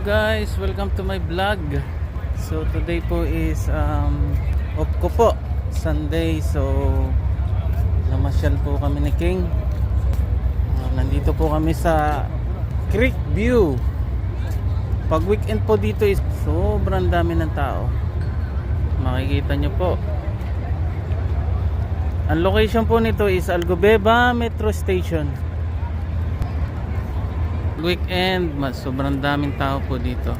guys, welcome to my vlog. So today po is off ko po, Sunday. So namasyal po kami ni King. Nandito po kami sa Creek View. Pag weekend po dito is sobrang dami ng tao. Makikita nyo po. Ang location po nito is Algobeba Metro Station. Weekend, sobrang daming tao po dito.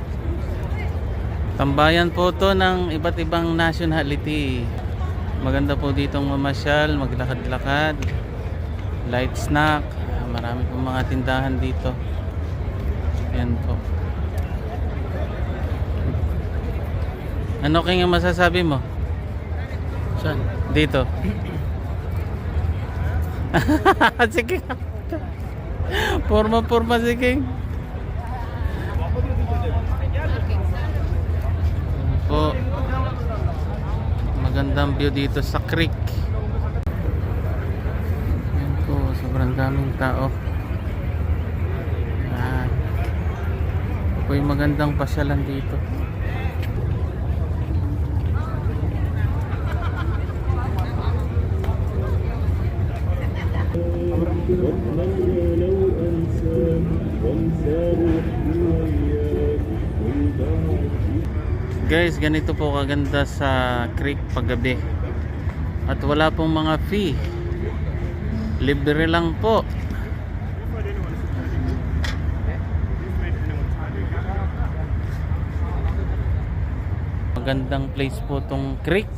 Tambayan po to ng iba't ibang nationality. Maganda po ditong mamasyal, maglakad-lakad, light snack. Marami po mga tindahan dito. Yan po. Ano kaya masasabi mo? Saan? Dito. Sige. Forma si King. Po. Magandang view dito sa creek. Yan po, sobrang daming tao. Yan. Ito po yung magandang pasyalan dito. Guys, ganito po kaganda sa creek paggabi. At wala pong mga fee. Libre lang po. Magandang place po tong creek.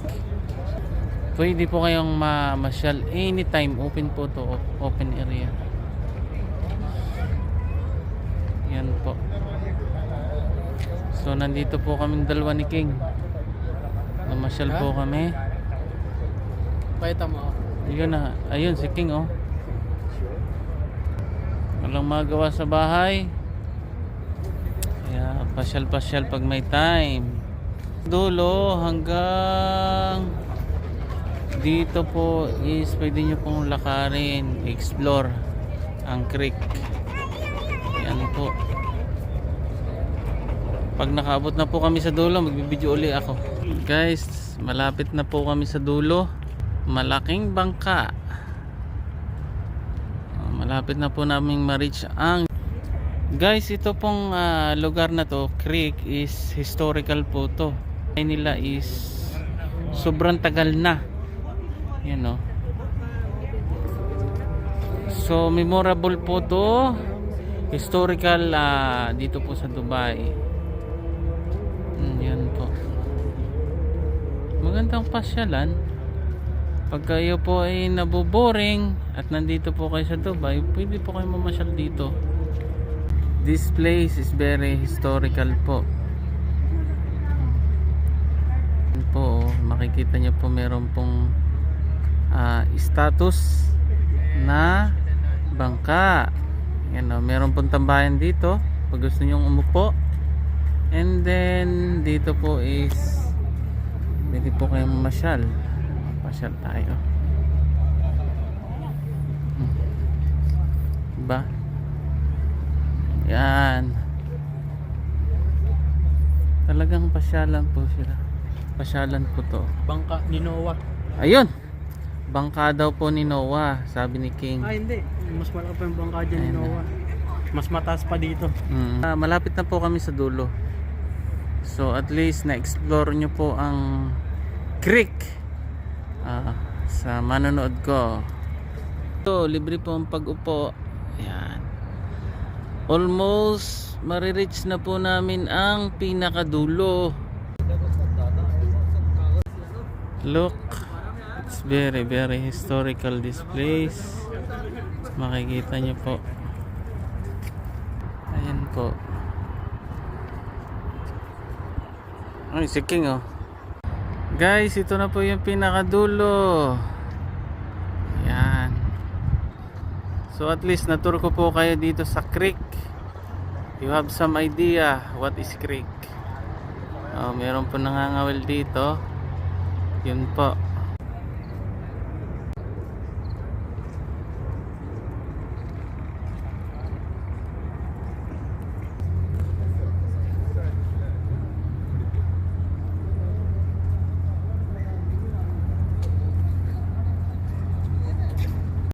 Pwede po kayong mamasyal anytime. Open po to, open area. Yan po. So nandito po kaming dalawa ni King. Namasyal po kami. Pakita mo. Yun na. Ayun si King oh. Walang magawa sa bahay. Kaya pasyal pag may time. Dulo hanggang dito po is pwede nyo pong lakarin, explore ang creek. Yan po. Pag nakaabot na po kami sa dulo, magbibideo uli ako. Guys, malapit na po kami sa dulo. Malaking bangka. Malapit na po namin ma-reach ang... Guys, ito pong lugar na to, creek, is historical po to. Ay nila is sobrang tagal na. Yan o. So memorable po to. Historical dito po sa Dubai. Yan po. Magandang pasyalan. Pag kayo po ay naboboring at nandito po kayo sa Dubai, pwede po kayo mamasyal dito. This place is very historical po. Yan po, makikita nyo po meron pong status na bangka. Yan o, meron pong tambayan dito pag gusto nyong umupo. And then dito po is pwede po kayong mamasyal. Pasyal tayo. Diba? Yan. Talagang pasyalan po sila. Pasyalan po to. Bangka ni Noah. Ayun. Bangka daw po ni Noah, sabi ni King. Hindi. Mas malaki pa yung bangka dyan ni Noah. Mas mataas pa dito. Malapit na po kami sa dulo. So at least na-explore nyo po ang creek sa manonood ko. So libre po ang pag-upo. Ayan. Almost marireach na po namin ang pinakadulo. Look, it's very historical this place. Makikita nyo po. Ayan po. Ay, si King oh. Guys, ito na po yung pinakadulo. Ayan. So at least natur ko po kayo dito sa creek. You have some idea what is creek. Meron po nangangawil dito. Yun po.